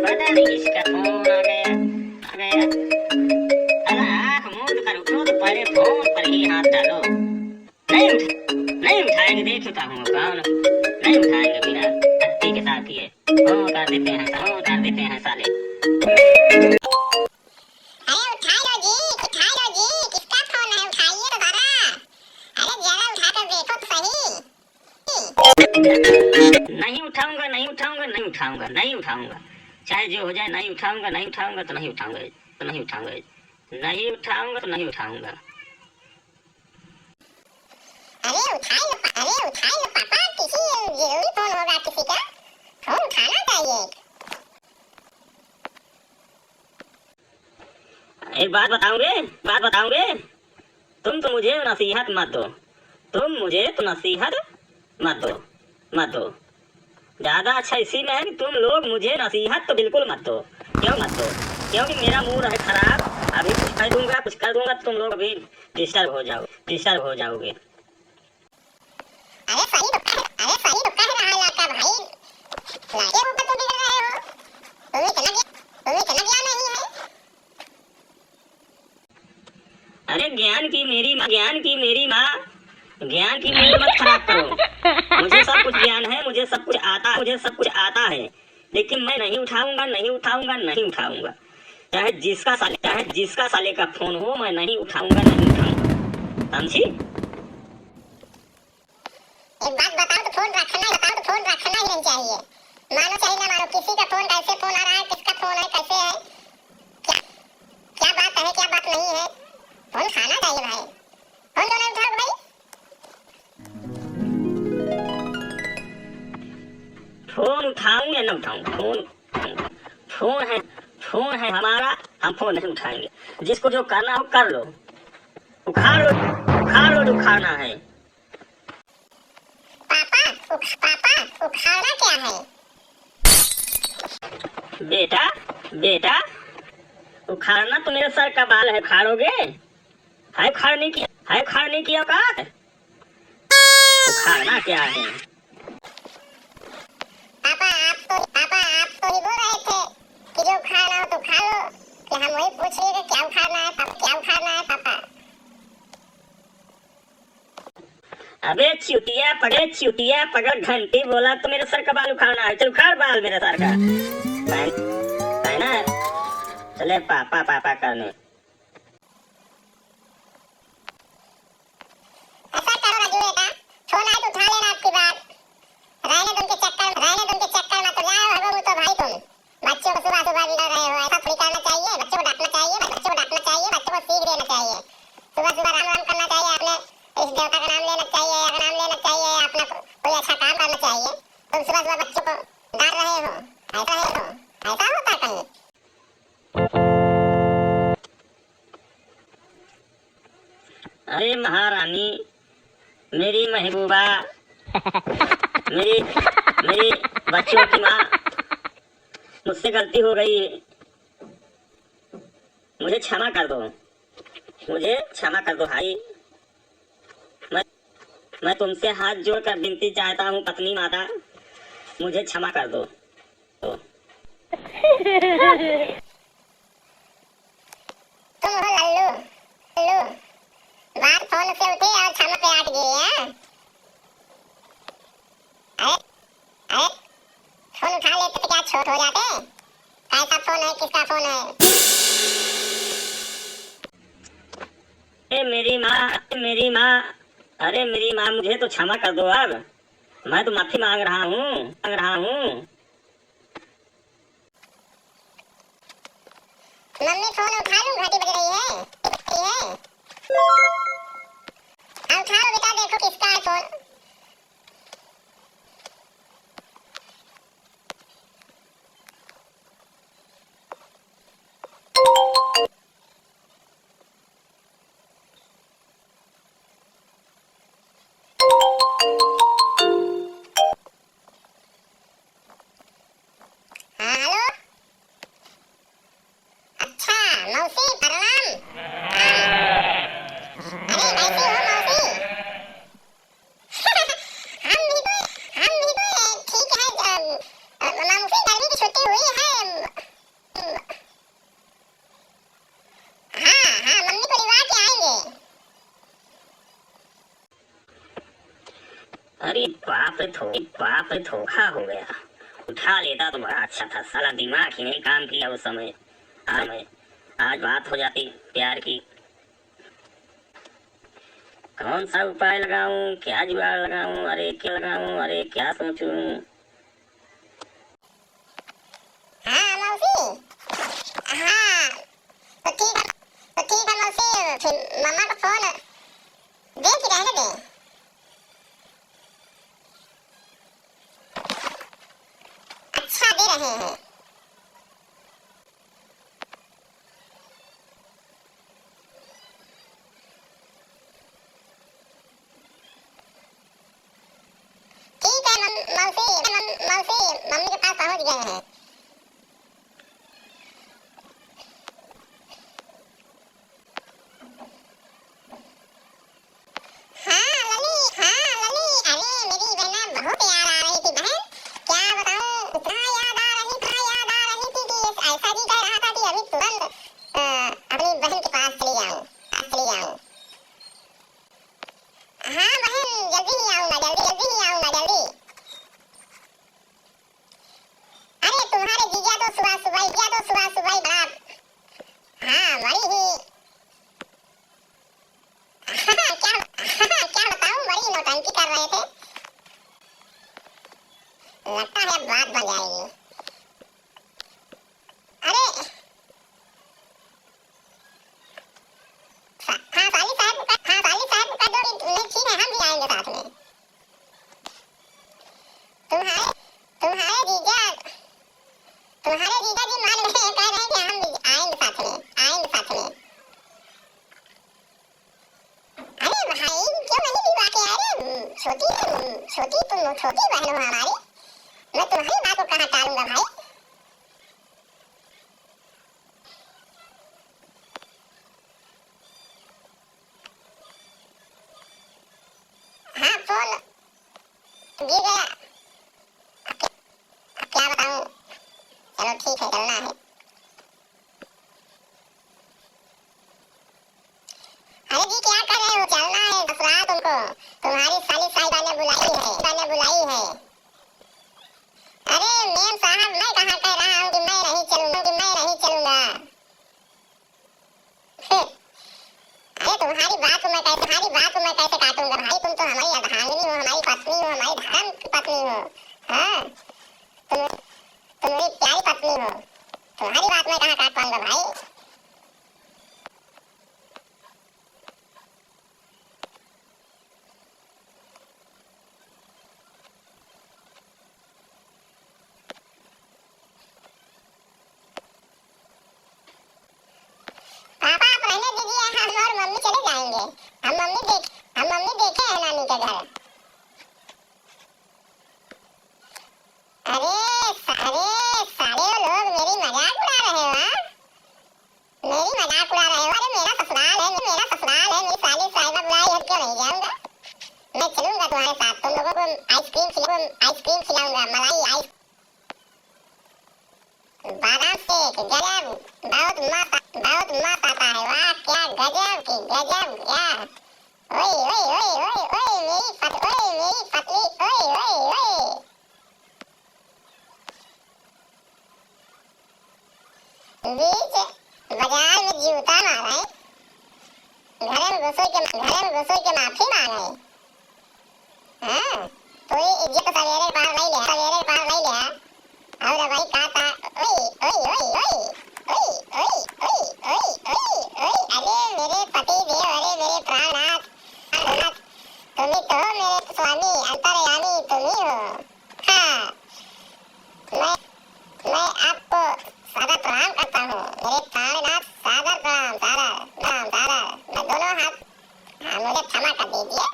पता नहीं किसका फोन आ गया आ गया। अरे आँख मूंद कर उठो तो पहले फोन पर ही हाथ डालो। नहीं उठाएंगे, देख चुका हूँ कौन नहीं उठाएंगे, बिना हत्ती के साथ ही है। फोन कर देते हैं साले। अरे उठाओ जी, किसका फोन है? उठाइए तो जरा। अरे जरा उठाकर देखो तो सही। नहीं उठाऊंगा, चाहे जो हो जाए। नहीं उठाऊंगा तो नहीं उठाऊंगा तो नहीं उठाऊंगा। अरे उठाइए पापा, किसी जरूरी फोन होगा किसी का। फोन उठाना चाहिए। एक बात बताऊंगे, तुम तो मुझे नसीहत मत दो। ज्यादा अच्छा इसी में है कि तुम लोग मुझे नसीहत तो बिल्कुल मत दो। क्यों मत दो? क्योंकि मेरा मूड है खराब। अभी कुछ कर दूंगा तो तुम लोग अभी डिस्टर्ब हो जाओगे। अरे सही तो कह रहा है आपका भाई। लाके ऊपर तो बिगड़ रहे हो। तुम्हें इतना ज्ञान नहीं है। अरे ज्ञान की मेरी मूड मत खराब करो। मुझे सब कुछ ज्ञान है, मुझे सब कुछ आता है, लेकिन मैं नहीं उठाऊंगा। चाहे जिसका साले का फोन हो, मैं नहीं उठाऊंगा। समझी? एक बात बताओ तो फोन रखना ही नहीं चाहिए। मानो चाहे ना मानो, किसी का फोन कैसे फोन आ रहा है, किसका फोन है, कैसे है, क्या बात है, क्या बात नहीं है। फोन खाना चाहिए भाई। फोन क्यों नहीं उठाओ भाई? फोन उठाऊं या न उठाऊं? फोन है हमारा, हम फोन नहीं उठाएंगे। जिसको जो करना हो कर लो। उखाड़ लो, उखाड़ना है। पापा उखाड़ना क्या है? बेटा उखाड़ना तो मेरे सर का बाल है, उखाड़ोगे? है उखाड़ने की औकात? उखाड़ना क्या है? पापा आप तो ही बोल रहे थे कि जो उखाड़ना हो तो उखाड़ लो। कि हम वही पूछ रहे थे क्या उखाड़ना है पापा। अबे चुतिया पकड़ घंटी बोला तो मेरे सर का बाल उखाड़ना है। चल उखाड़ बाल मेरे सर का। है ना? चले पापा करने। ऐसा करो राजू बेटा, फोन आए तो उठा लेना आपकी बात। रहने दो उनके चक्कर में तो जाओ हगो तो भाई तुम। बच्चों को सुबह डर रहे हो, ऐसा थोड़ी करना चाहिए। बच्चों को डांटना चाहिए, बच्चों को सीख देना चाहिए। सुबह राम करना चाहिए आपने। इस देवता का नाम लेना चाहिए, अपना कोई अच्छा काम करना चाहिए। तुम सुबह बच्चों को डांट रहे हो, ऐसा होता कहीं? अरे महारानी, मेरी महबूबा, मेरी बच्चों की माँ, मुझसे गलती हो गई। मुझे क्षमा कर दो भाई। मैं तुमसे हाथ जोड़कर विनती चाहता हूँ पत्नी माता, मुझे क्षमा कर दो। तुम हो लल्लू, बात फोन से उठी और क्षमा पे आट गई है। अरे फोन उठा लेते तो क्या छोट हो जाते? कैसा फोन है, किसका फोन है? अरे मेरी माँ, मुझे तो क्षमा कर दो अब। मैं तो माफी मांग रहा हूँ। मम्मी फोन उठा लूं, घंटी बज रही है। उठा लो बेटा, देखो किसका है फोन। हाँ हेलो, अच्छा मौसी प्रणाम। अरे कैसी हो मौसी? बाप रे धोखा हो गया। उठा लेता तो बड़ा अच्छा था, साला दिमाग ही नहीं काम किया उस समय। आज बात हो जाती प्यार की। कौन सा उपाय लगाऊं, क्या जुगाड़ लगाऊं, अरे क्या लगाऊं, अरे क्या सोचूं। हाँ मौसी, हाँ तो ठीक है मौसी, फिर मम्मा को फोन दे कि रहने दे। अच्छा दे रहे हैं। ठीक है मौसी मम्मी के पास पहुंच गए हैं। लगता है बात बन जाएगी। अरे हाँ साली साहब का दो नहीं ठीक है, हम भी आएंगे साथ में। तुम्हारे जीजा जी मान रहे हैं, कह रहे हैं कि हम भी आएंगे साथ में। अरे भाई क्यों नहीं दिवा के? अरे छोटी बहन हो हमारी, मैं तुम्हारी बात को कहाँ टालूंगा भाई। हाँ फोन गिर गया, अब क्या बताऊं। चलो ठीक है, चलना है। अरे जी क्या कर रहे हो? चलना है, बस रहा तुमको। तुम्हारी साली साहिबा ने बुलाई है। अरे मेम साहब, मैं कहाँ कह रहा हूँ कि मैं नहीं चलूंगा। अरे तुम्हारी बात को मैं कैसे काटूंगा भाई? तुम तो हमारी अर्धांगिनी हो, हमारी पत्नी हो, हमारी धर्म की पत्नी हो। हाँ तुम मेरी प्यारी पत्नी हो, तुम्हारी बात मैं कहाँ काट पाऊंगा भाई? पापा आप रहने दीजिए, हम और मम्मी चले जाएंगे। हम मम्मी देखे हैं नानी के घर। अरे सारे लोग मेरी मजाक उड़ा रहे हो। अरे मेरा ससुराल है, मेरी साली साहिबा बुलाई है, क्यों नहीं जाऊंगा? मैं चलूंगा तुम्हारे साथ। तुम लोगों को आइसक्रीम खिलाऊंगा, मलाई आइस, बादाम शेक, गजब, बहुत मस्त आता है। वाह क्या गजब क्या। ओए मेरी पतली, ओए। बीच बाजार में जूता मारा है, घर में घुसोई के माफी मांगे। हाँ तो ये इज्जत सवेरे पार नहीं लिया। और भाई कहता ओए। अरे मेरे पति देव, अरे मेरे प्राणनाथ, तुम ही तो मेरे स्वामी अंतर्यामी, तुम ही हो। हाँ मैं आपको सादर प्रणाम करता हूँ, मेरे प्राणनाथ। सादर प्रणाम। मैं दोनों हाथ, हाँ मुझे क्षमा कर दीजिए।